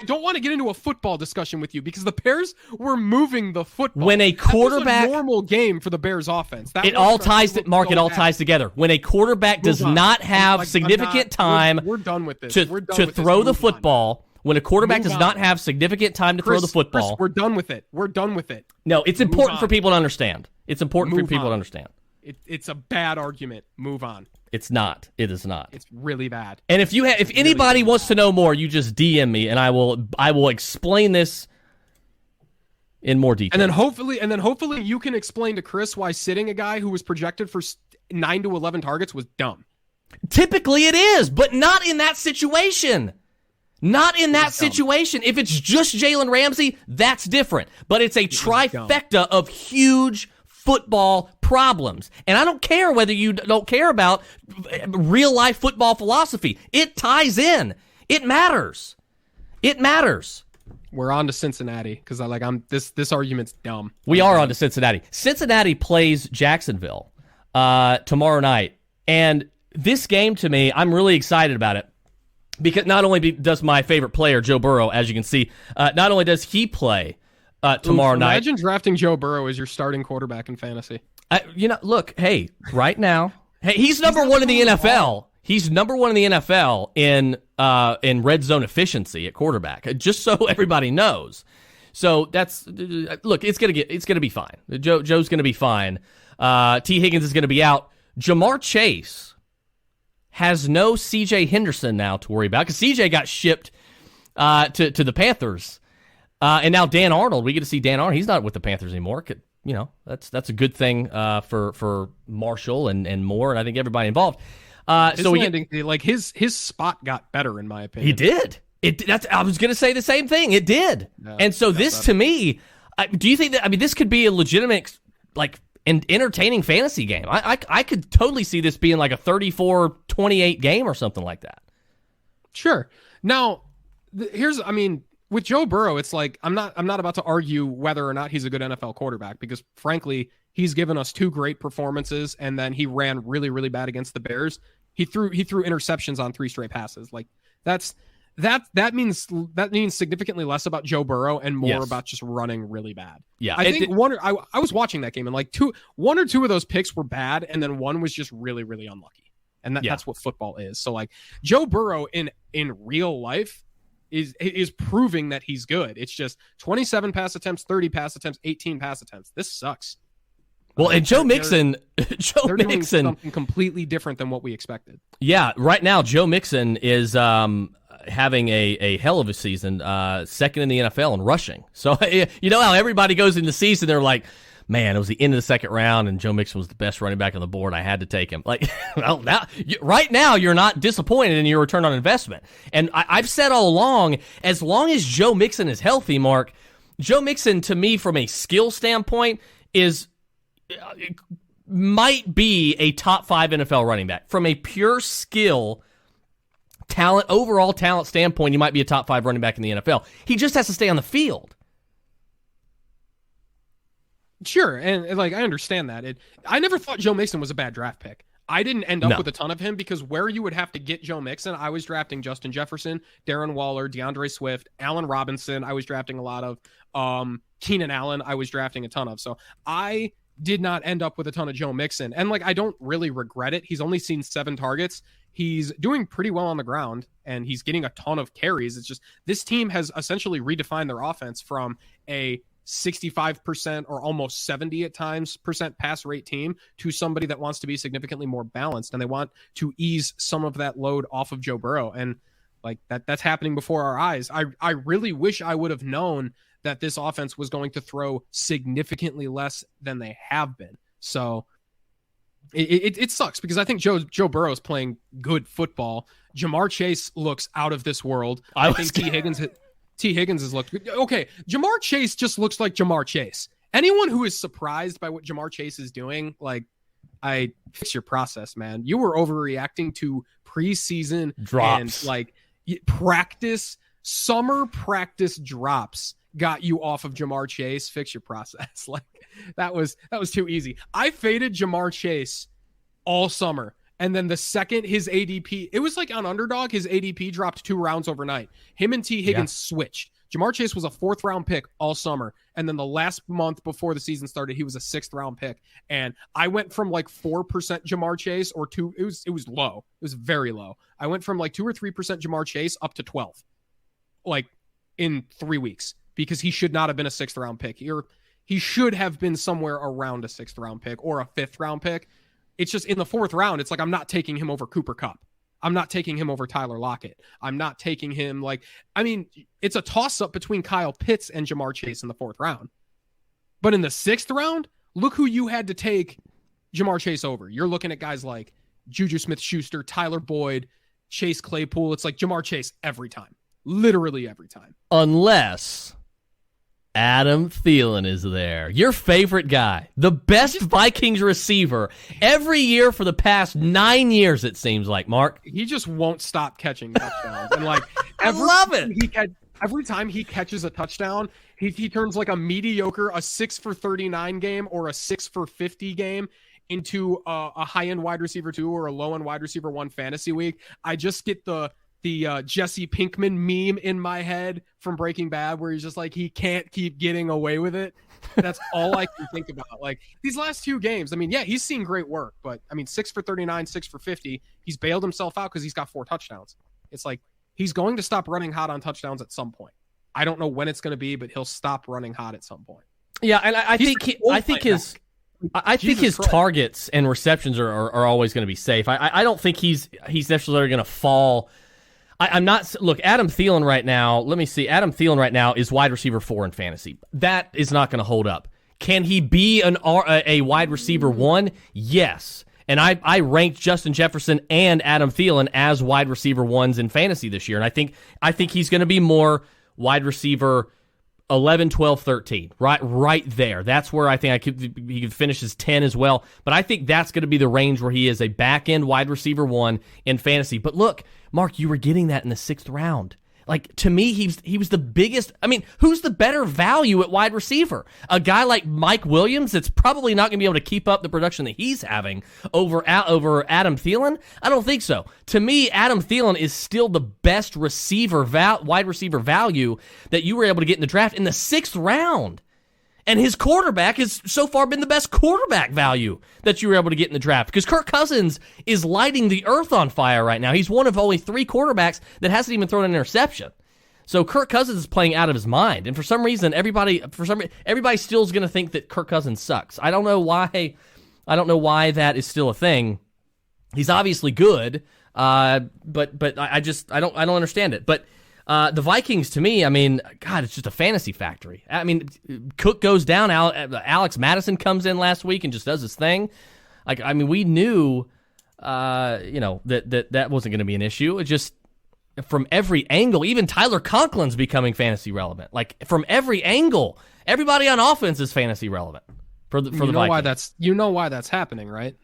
don't want to get into a football discussion with you because the Bears were moving the football. When a quarterback, that was a normal game for the Bears offense. It all ties together. When a quarterback does not have significant time, we're done with this. To throw the football. When a quarterback does not have significant time to throw the football, Chris, we're done with it. We're done with it. No, it's important for people to understand. It's important for people to understand. It's a bad argument. Move on. It's not. It is not. It's really bad. And if anybody wants to know more, you just DM me, and I will explain this in more detail. And then hopefully you can explain to Chris why sitting a guy who was projected for 9 to 11 targets was dumb. Typically it is, but not in that situation. Not in that situation. If it's just Jalen Ramsey, that's different. But it's a trifecta of huge football problems. And I don't care whether you don't care about real life football philosophy. It ties in. It matters. It matters. We're on to Cincinnati because this argument's dumb. We are on to Cincinnati. Cincinnati plays Jacksonville tomorrow night. And this game, to me, I'm really excited about it. Because not only does my favorite player, Joe Burrow, as you can see, not only does he play tomorrow night. Imagine drafting Joe Burrow as your starting quarterback in fantasy. Look, hey, right now, he's number one in the NFL. He's number one in the NFL in red zone efficiency at quarterback. Just so everybody knows. So look, it's gonna be fine. Joe's gonna be fine. T. Higgins is gonna be out. Jamar Chase has no C.J. Henderson now to worry about because C.J. got shipped to the Panthers, and now Dan Arnold. We get to see Dan Arnold. He's not with the Panthers anymore. That's a good thing for Marshall and Moore, and I think everybody involved. His spot got better in my opinion. He did. I was going to say the same thing. It did. No, and so this to me, do you think that? I mean, this could be a legitimate an entertaining fantasy game. I could totally see this being like a 34-28 game or something like that. Sure. Now, with Joe Burrow, it's like I'm not about to argue whether or not he's a good NFL quarterback because frankly, he's given us 2 great performances and then he ran really, really bad against the Bears. He threw interceptions on 3 straight passes. Like that means significantly less about Joe Burrow and more about just running really bad. Yeah, I think I was watching that game and one or two of those picks were bad, and then one was just really, really unlucky. And that's what football is. So Joe Burrow in real life is proving that he's good. It's just 27 pass attempts, 30 pass attempts, 18 pass attempps. This sucks. Well, and Joe Mixon, doing something completely different than what we expected. Yeah, right now Joe Mixon is having a hell of a season, second in the NFL in rushing. So you know how everybody goes into the season, they're like, man, it was the end of the second round, and Joe Mixon was the best running back on the board. I had to take him. Right now, you're not disappointed in your return on investment. And I've said all along as Joe Mixon is healthy, Mark, Joe Mixon, to me, from a skill standpoint, might be a top 5 NFL running back. From a pure skill overall talent standpoint, he might be a top 5 running back in the NFL. He just has to stay on the field. Sure, and I understand that. I never thought Joe Mixon was a bad draft pick. I didn't end up with a ton of him because where you would have to get Joe Mixon, I was drafting Justin Jefferson, Darren Waller, DeAndre Swift, Allen Robinson. I was drafting a lot of Keenan Allen. I was drafting a ton of. So I did not end up with a ton of Joe Mixon. And I don't really regret it. He's only seen 7 targets. He's doing pretty well on the ground and he's getting a ton of carries. It's just this team has essentially redefined their offense from a 65% or almost 70 at times percent pass rate team to somebody that wants to be significantly more balanced, and they want to ease some of that load off of Joe Burrow. And like that's happening before our eyes. I really wish I would have known that this offense was going to throw significantly less than they have been. So it sucks because I think Joe Burrow is playing good football. Jamar Chase looks out of this world. I think T. Higgins has looked good. Okay, Jamar Chase just looks like Jamar Chase. Anyone who is surprised by what Jamar Chase is doing, like, I fix your process, man. You were overreacting to preseason drops and like summer practice drops got you off of Jamar Chase. Fix your process. Like that was too easy. I faded Jamar Chase all summer. And then the second his ADP, it was like on Underdog, his ADP dropped 2 rounds overnight. Him and T. Higgins switched. Jamar Chase was a 4th round pick all summer. And then the last month before the season started, he was a 6th round pick. And I went from like 4% Jamar Chase or 2. It was low. It was very low. I went from like 2 or 3% Jamar Chase up to 12, like in 3 weeks, because he should not have been a 6th round pick. He should have been somewhere around a 6th round pick or a 5th round pick. It's just in the 4th round, it's like I'm not taking him over Cooper Kupp. I'm not taking him over Tyler Lockett. I'm not taking him it's a toss-up between Kyle Pitts and Jamar Chase in the 4th round. But in the 6th round, look who you had to take Jamar Chase over. You're looking at guys like Juju Smith-Schuster, Tyler Boyd, Chase Claypool. It's like Jamar Chase every time. Literally every time. Unless Adam Thielen is there. Your favorite guy. The best Vikings receiver every year for the past 9 years, it seems like, Mark. He just won't stop catching touchdowns. And like every time he catches a touchdown, he turns like a mediocre, a 6 for 39 game or a 6 for 50 game into a high-end wide receiver 2 or a low-end wide receiver 1 fantasy week. I just get the Jesse Pinkman meme in my head from Breaking Bad where he's just like, he can't keep getting away with it. That's all I can think about. Like these last 2 games, I mean, yeah, he's seen great work, but I mean, 6 for 39, 6 for 50, he's bailed himself out because he's got 4 touchdowns. It's like, he's going to stop running hot on touchdowns at some point. I don't know when it's going to be, but he'll stop running hot at some point. Yeah. And I think his targets and receptions are always going to be safe. I don't think he's necessarily going to fall. I'm not. Look, Adam Thielen right now. Let me see. Adam Thielen right now is wide receiver 4 in fantasy. That is not going to hold up. Can he be a wide receiver 1? Yes. And I ranked Justin Jefferson and Adam Thielen as wide receiver 1s in fantasy this year. And I think he's going to be more wide receiver 11, 12, 13. Right there. That's where I think he could finish his 10 as well. But I think that's going to be the range where he is a back-end wide receiver 1 in fantasy. But look, Mark, you were getting that in the 6th round. Like, to me, he was the biggest. I mean, who's the better value at wide receiver? A guy like Mike Williams that's probably not going to be able to keep up the production that he's having over Adam Thielen? I don't think so. To me, Adam Thielen is still the best wide receiver value that you were able to get in the draft in the 6th round. And his quarterback has so far been the best quarterback value that you were able to get in the draft because Kirk Cousins is lighting the earth on fire right now. He's one of only 3 quarterbacks that hasn't even thrown an interception. So Kirk Cousins is playing out of his mind. And for some reason, everybody still is going to think that Kirk Cousins sucks. I don't know why that is still a thing. He's obviously good, but I don't understand it. But the Vikings, to me, I mean, God, it's just a fantasy factory. I mean, Cook goes down, Alex Madison comes in last week and just does his thing. Like, I mean, we knew, that wasn't going to be an issue. It just, from every angle, even Tyler Conklin's becoming fantasy relevant. Like, from every angle, everybody on offense is fantasy relevant for the Vikings. You know why that's happening, right?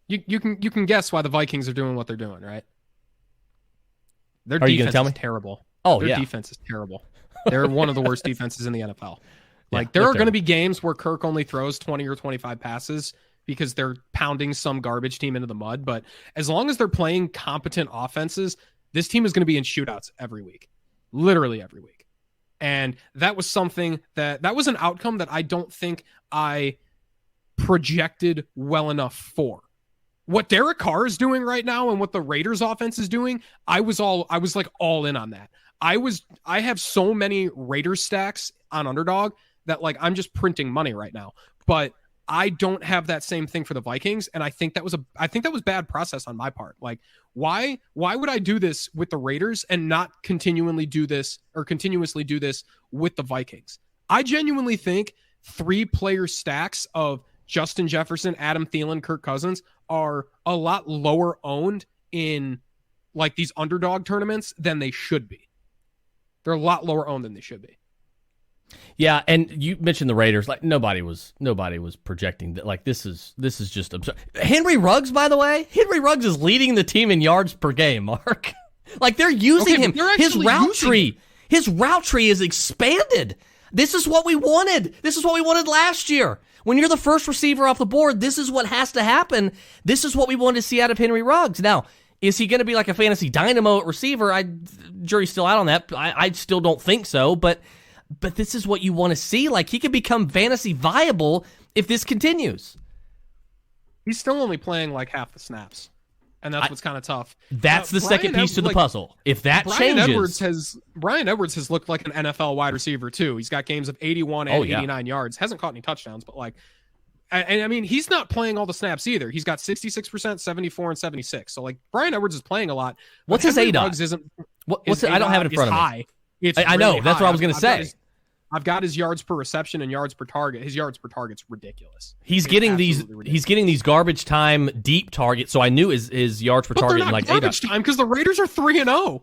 You can guess why the Vikings are doing what they're doing, right? Their defense is terrible. Their defense is terrible. They're one of the worst defenses in the NFL. Like, there are going to be games where Kirk only throws 20 or 25 passes because they're pounding some garbage team into the mud. But as long as they're playing competent offenses, this team is going to be in shootouts every week. Literally every week. And that was something that was an outcome that I don't think I projected well enough for. What Derek Carr is doing right now and what the Raiders offense is doing, I was like all in on that. I have so many Raiders stacks on Underdog that like I'm just printing money right now. But I don't have that same thing for the Vikings, and I think that was bad process on my part. Like, why would I do this with the Raiders and not continuously do this with the Vikings? I genuinely think 3-player stacks of Justin Jefferson, Adam Thielen, Kirk Cousins are a lot lower owned in like these underdog tournaments than they should be. They're a lot lower owned than they should be. Yeah, and you mentioned the Raiders. Like nobody was projecting that. Like this is just absurd. Henry Ruggs, by the way, Henry Ruggs is leading the team in yards per game. Mark, like they're using him. His route tree is expanded. This is what we wanted. This is what we wanted last year. When you're the first receiver off the board, this is what has to happen. This is what we wanted to see out of Henry Ruggs. Now, is he going to be like a fantasy dynamo at receiver? Jury's still out on that. I still don't think so, but this is what you want to see. Like, he could become fantasy viable if this continues. He's still only playing like half the snaps, and that's what's kind of tough. That's the second piece to the puzzle. If that changes... Brian Edwards has looked like an NFL wide receiver, too. He's got games of 81 and 89 yards. Hasn't caught any touchdowns, but like... And I mean, he's not playing all the snaps either. He's got 66%, 74, and 76. So, like, Brian Edwards is playing a lot. What's his ADOT? What's it? I don't have it in front of me. High. I know. That's what I was going to say. I've got his yards per reception and yards per target. His yards per target's ridiculous. He's getting these garbage time deep targets. So I knew his yards per target they're not like garbage time because the Raiders are 3-0.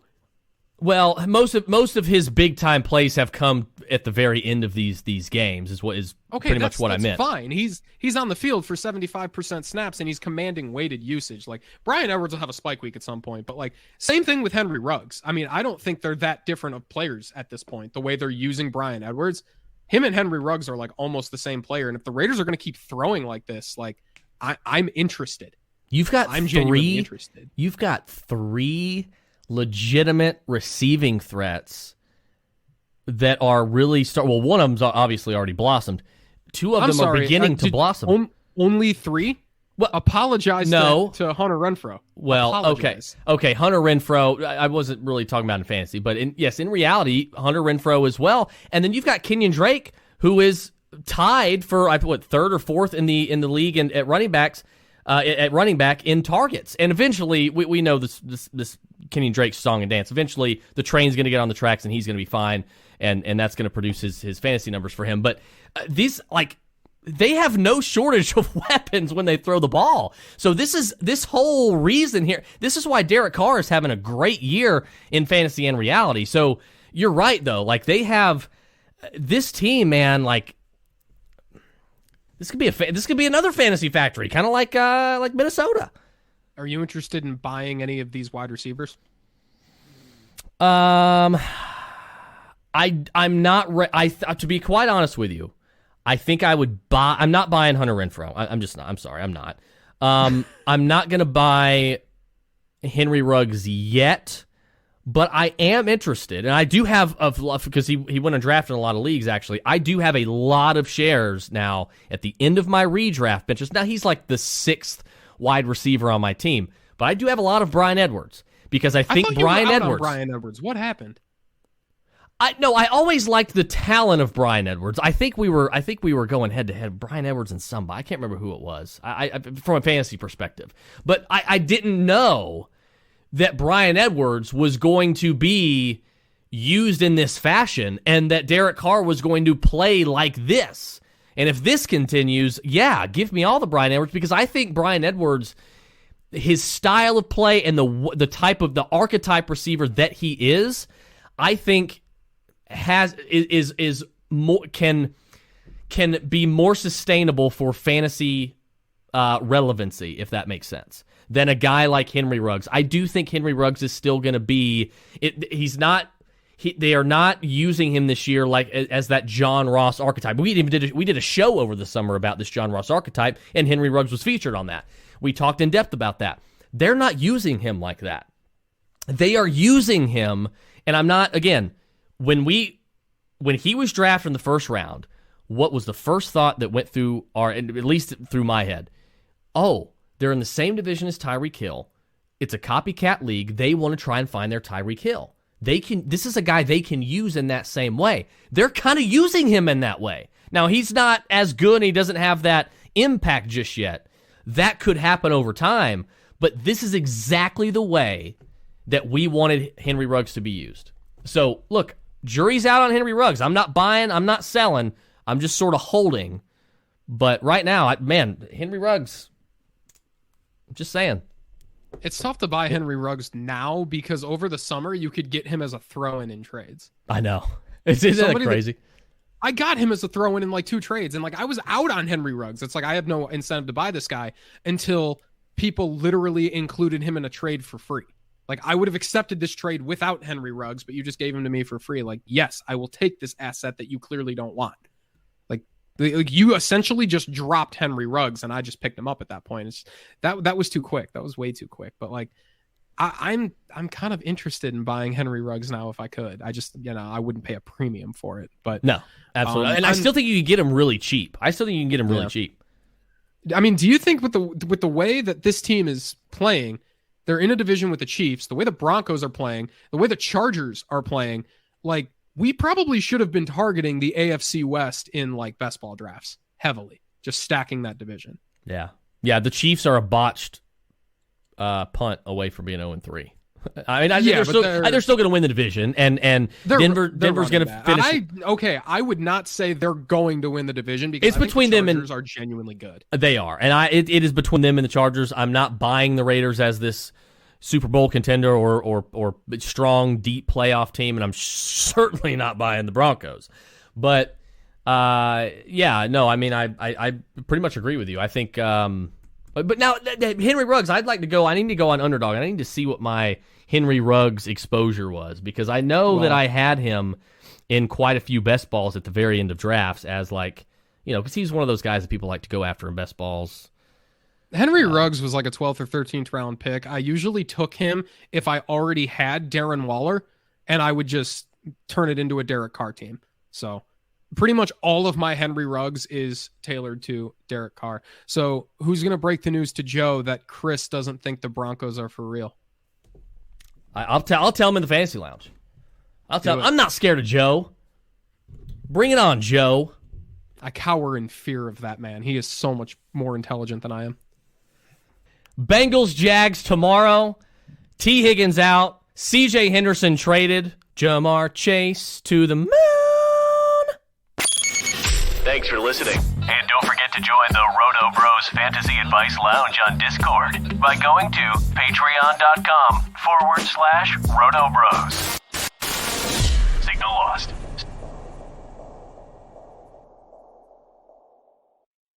Well, most of his big time plays have come at the very end of these games. Is pretty much what I meant. Fine. He's on the field for 75% snaps and he's commanding weighted usage. Like Brian Edwards will have a spike week at some point, but like same thing with Henry Ruggs. I mean, I don't think they're that different of players at this point. The way they're using Brian Edwards, him and Henry Ruggs are like almost the same player. And if the Raiders are going to keep throwing like this, like I'm interested. I'm genuinely interested. You've got 3 legitimate receiving threats that are really well, one of them's obviously already blossomed. 2 of them are beginning to blossom. Only 3? Well, apologize to Hunter Renfrow. Well, okay, Hunter Renfrow. I wasn't really talking about in fantasy, but in reality, Hunter Renfrow as well. And then you've got Kenyon Drake, who is tied for 3rd or 4th in the league and at running back in targets. And eventually, we know this Kenyon Drake's song and dance. Eventually, the train's going to get on the tracks and he's going to be fine, and that's going to produce his fantasy numbers for him. But these, like, they have no shortage of weapons when they throw the ball. So this whole reason here, this is why Derek Carr is having a great year in fantasy and reality. So you're right, though. Like, they have this team, man, like, this could be another fantasy factory, kind of like Minnesota. Are you interested in buying any of these wide receivers? I'm not. To be quite honest with you, I think I would buy. I'm not buying Hunter Renfrow. I'm just not. I'm sorry. I'm not. I'm not going to buy Henry Ruggs yet, but I am interested, and I do have because he went undrafted in a lot of leagues. Actually, I do have a lot of shares now at the end of my redraft benches. Now he's like the 6th wide receiver on my team, but I do have a lot of Brian Edwards because I think Brian Edwards. What happened? I always liked the talent of Brian Edwards. I think we were going head to head, Brian Edwards and somebody. I can't remember who it was. I from a fantasy perspective, but I didn't know that Brian Edwards was going to be used in this fashion and that Derek Carr was going to play like this. And if this continues, yeah, give me all the Brian Edwards, because I think Brian Edwards, his style of play and the type of the archetype receiver that he is, I think is more can be more sustainable for fantasy relevancy, if that makes sense, than a guy like Henry Ruggs. I do think Henry Ruggs is still going to be. They are not using him this year like as that John Ross archetype. We did a show over the summer about this John Ross archetype, and Henry Ruggs was featured on that. We talked in depth about that. They're not using him like that. They are using him, and I'm not, again, when he was drafted in the first round, what was the first thought that went through at least through my head? Oh, they're in the same division as Tyreek Hill. It's a copycat league. They want to try and find their Tyreek Hill. This is a guy they can use in that same way. They're kind of using him in that way. Now, he's not as good and he doesn't have that impact just yet. That could happen over time, but this is exactly the way that we wanted Henry Ruggs to be used. So, look, jury's out on Henry Ruggs. I'm not buying, I'm not selling, I'm just sort of holding. But right now, Henry Ruggs, I'm just saying. It's tough to buy Henry Ruggs now because over the summer, you could get him as a throw-in in trades. I know. Isn't that crazy? I got him as a throw-in in like 2 trades, and like I was out on Henry Ruggs. It's like I have no incentive to buy this guy until people literally included him in a trade for free. Like I would have accepted this trade without Henry Ruggs, but you just gave him to me for free. Like, yes, I will take this asset that you clearly don't want. Like you essentially just dropped Henry Ruggs, and I just picked him up at that point. It's that was too quick. That was way too quick. But like I'm kind of interested in buying Henry Ruggs now if I could. I just, I wouldn't pay a premium for it. But no, absolutely. And I still think you can get him really cheap. Cheap. I mean, do you think with the way that this team is playing, they're in a division with the Chiefs, the way the Broncos are playing, the way the Chargers are playing, like we probably should have been targeting the AFC West in like best ball drafts heavily, just stacking that division. Yeah. Yeah, the Chiefs are a botched punt away from being 0-3. I mean, they're still going to win the division, and Denver's going to finish. I would not say they're going to win the division because it's between them and are genuinely good. They are, and it is between them and the Chargers. I'm not buying the Raiders as this Super Bowl contender or strong, deep playoff team, and I'm certainly not buying the Broncos. But I pretty much agree with you. I think. But now, Henry Ruggs, I need to go on Underdog. I need to see what my Henry Ruggs exposure was because I know that I had him in quite a few best balls at the very end of drafts as because he's one of those guys that people like to go after in best balls. Henry Ruggs was like a 12th or 13th round pick. I usually took him if I already had Darren Waller, and I would just turn it into a Derek Carr team. So pretty much all of my Henry Ruggs is tailored to Derek Carr. So who's going to break the news to Joe that Chris doesn't think the Broncos are for real? I'll tell him in the fantasy lounge. I'm not scared of Joe. Bring it on, Joe. I cower in fear of that man. He is so much more intelligent than I am. Bengals, Jags tomorrow. T. Higgins out. C.J. Henderson traded. Jamar Chase to the moon. Thanks for listening. And don't forget to join the Roto Bros Fantasy Advice Lounge on Discord by going to patreon.com/RotoBros.